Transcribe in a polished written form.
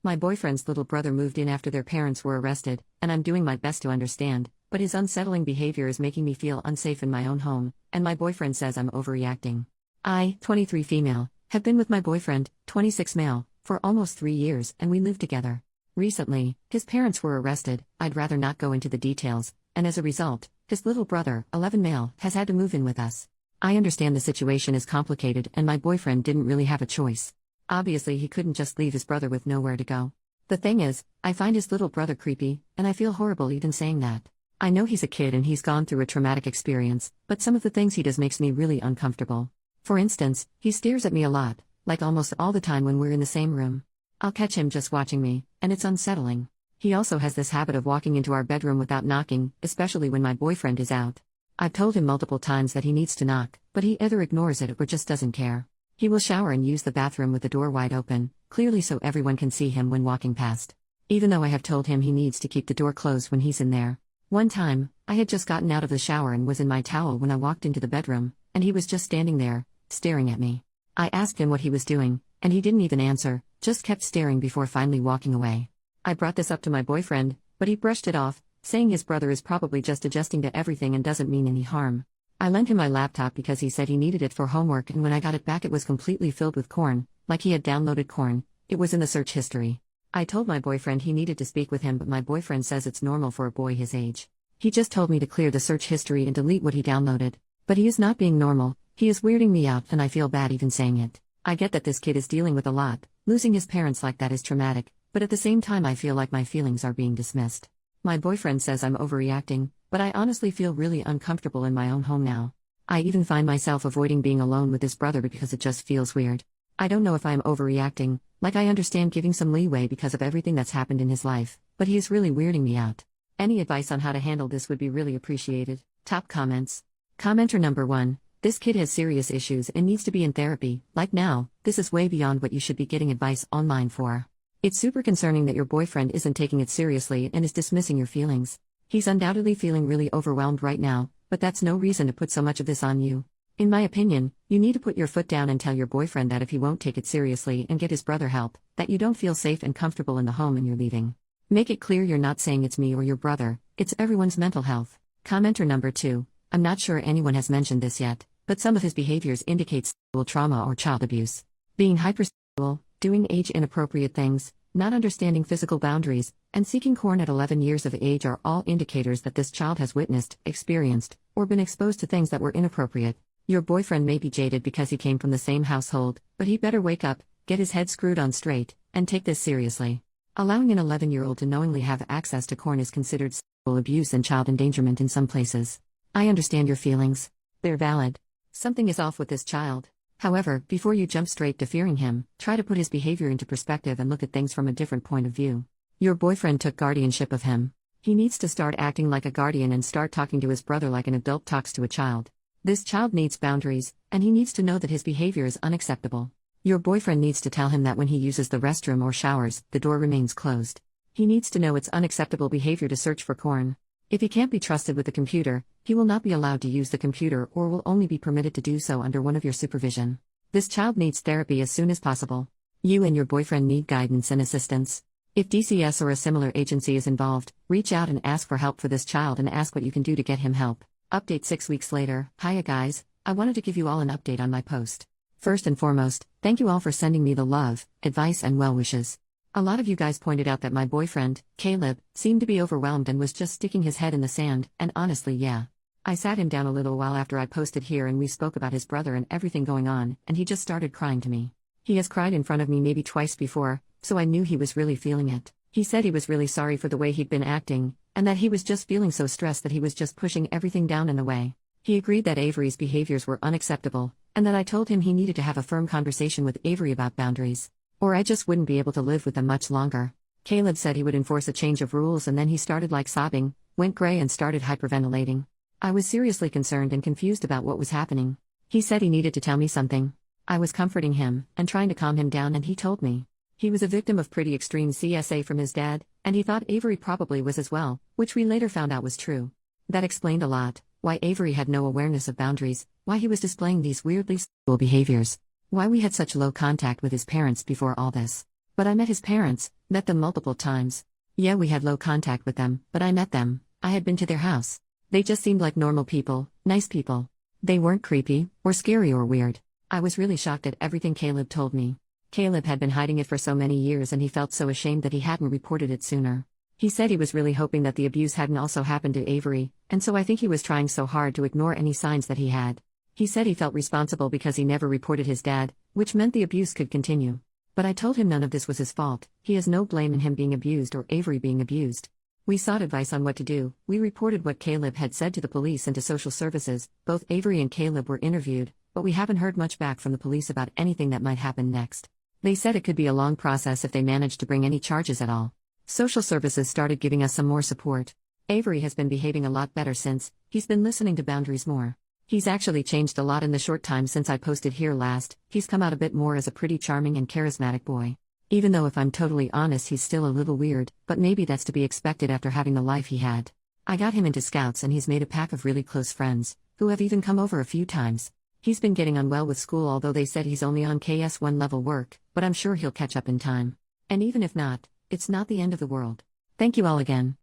My boyfriend's little brother moved in after their parents were arrested, and I'm doing my best to understand, but his unsettling behavior is making me feel unsafe in my own home, and my boyfriend says I'm overreacting. I, 23 female, have been with my boyfriend, 26 male, for almost 3 years, and we live together. Recently, his parents were arrested. I'd rather not go into the details, and as a result, his little brother, 11 male, has had to move in with us. I understand the situation is complicated and my boyfriend didn't really have a choice. Obviously he couldn't just leave his brother with nowhere to go. The thing is, I find his little brother creepy, and I feel horrible even saying that. I know he's a kid and he's gone through a traumatic experience, but some of the things he does makes me really uncomfortable. For instance, he stares at me a lot, like almost all the time when we're in the same room. I'll catch him just watching me, and it's unsettling. He also has this habit of walking into our bedroom without knocking, especially when my boyfriend is out. I've told him multiple times that he needs to knock, but he either ignores it or just doesn't care. He will shower and use the bathroom with the door wide open, clearly so everyone can see him when walking past. Even though I have told him he needs to keep the door closed when he's in there. One time, I had just gotten out of the shower and was in my towel when I walked into the bedroom, and he was just standing there, staring at me. I asked him what he was doing, and he didn't even answer, just kept staring before finally walking away. I brought this up to my boyfriend, but he brushed it off, saying his brother is probably just adjusting to everything and doesn't mean any harm. I lent him my laptop because he said he needed it for homework, and when I got it back it was completely filled with corn, like he had downloaded corn. It was in the search history. I told my boyfriend he needed to speak with him, but my boyfriend says it's normal for a boy his age. He just told me to clear the search history and delete what he downloaded. But he is not being normal, he is weirding me out and I feel bad even saying it. I get that this kid is dealing with a lot, losing his parents like that is traumatic, but at the same time I feel like my feelings are being dismissed. My boyfriend says I'm overreacting, but I honestly feel really uncomfortable in my own home now. I even find myself avoiding being alone with his brother because it just feels weird. I don't know if I'm overreacting, like I understand giving some leeway because of everything that's happened in his life, but he is really weirding me out. Any advice on how to handle this would be really appreciated. Top comments. Commenter number 1. This kid has serious issues and needs to be in therapy. Like now, this is way beyond what you should be getting advice online for. It's super concerning that your boyfriend isn't taking it seriously and is dismissing your feelings. He's undoubtedly feeling really overwhelmed right now, but that's no reason to put so much of this on you. In my opinion, you need to put your foot down and tell your boyfriend that if he won't take it seriously and get his brother help, that you don't feel safe and comfortable in the home and you're leaving. Make it clear you're not saying it's me or your brother, it's everyone's mental health. Commenter number 2. I'm not sure anyone has mentioned this yet, but some of his behaviors indicate sexual trauma or child abuse. Being hypersexual, doing age-inappropriate things, not understanding physical boundaries, and seeking corn at 11 years of age are all indicators that this child has witnessed, experienced, or been exposed to things that were inappropriate. Your boyfriend may be jaded because he came from the same household, but he better wake up, get his head screwed on straight, and take this seriously. Allowing an 11-year-old to knowingly have access to corn is considered sexual abuse and child endangerment in some places. I understand your feelings. They're valid. Something is off with this child. However, before you jump straight to fearing him, try to put his behavior into perspective and look at things from a different point of view. Your boyfriend took guardianship of him. He needs to start acting like a guardian and start talking to his brother like an adult talks to a child. This child needs boundaries, and he needs to know that his behavior is unacceptable. Your boyfriend needs to tell him that when he uses the restroom or showers, the door remains closed. He needs to know it's unacceptable behavior to search for corn. If he can't be trusted with the computer, he will not be allowed to use the computer or will only be permitted to do so under one of your supervision. This child needs therapy as soon as possible. You and your boyfriend need guidance and assistance. If DCS or a similar agency is involved, reach out and ask for help for this child and ask what you can do to get him help. Update 6 weeks later. Hiya guys, I wanted to give you all an update on my post. First and foremost, thank you all for sending me the love, advice and well wishes. A lot of you guys pointed out that my boyfriend, Caleb, seemed to be overwhelmed and was just sticking his head in the sand, and honestly yeah. I sat him down a little while after I posted here and we spoke about his brother and everything going on, and he just started crying to me. He has cried in front of me maybe twice before, so I knew he was really feeling it. He said he was really sorry for the way he'd been acting, and that he was just feeling so stressed that he was just pushing everything down in the way. He agreed that Avery's behaviors were unacceptable, and that I told him he needed to have a firm conversation with Avery about boundaries, or I just wouldn't be able to live with them much longer. Caleb said he would enforce a change of rules and then he started sobbing, went gray and started hyperventilating. I was seriously concerned and confused about what was happening. He said he needed to tell me something. I was comforting him, and trying to calm him down and he told me. He was a victim of pretty extreme CSA from his dad, and he thought Avery probably was as well, which we later found out was true. That explained a lot, why Avery had no awareness of boundaries, why he was displaying these weirdly sexual behaviors, why we had such low contact with his parents before all this. But I met his parents, met them multiple times. Yeah, we had low contact with them, but I met them. I had been to their house. They just seemed like normal people, nice people. They weren't creepy, or scary or weird. I was really shocked at everything Caleb told me. Caleb had been hiding it for so many years and he felt so ashamed that he hadn't reported it sooner. He said he was really hoping that the abuse hadn't also happened to Avery, and so I think he was trying so hard to ignore any signs that he had. He said he felt responsible because he never reported his dad, which meant the abuse could continue. But I told him none of this was his fault. He has no blame in him being abused or Avery being abused. We sought advice on what to do. We reported what Caleb had said to the police and to social services. Both Avery and Caleb were interviewed, but we haven't heard much back from the police about anything that might happen next. They said it could be a long process if they managed to bring any charges at all. Social services started giving us some more support. Avery has been behaving a lot better since. He's been listening to boundaries more. He's actually changed a lot in the short time since I posted here last. He's come out a bit more as a pretty charming and charismatic boy. Even though if I'm totally honest he's still a little weird, but maybe that's to be expected after having the life he had. I got him into Scouts and he's made a pack of really close friends, who have even come over a few times. He's been getting on well with school, although they said he's only on KS1 level work, but I'm sure he'll catch up in time. And even if not, it's not the end of the world. Thank you all again.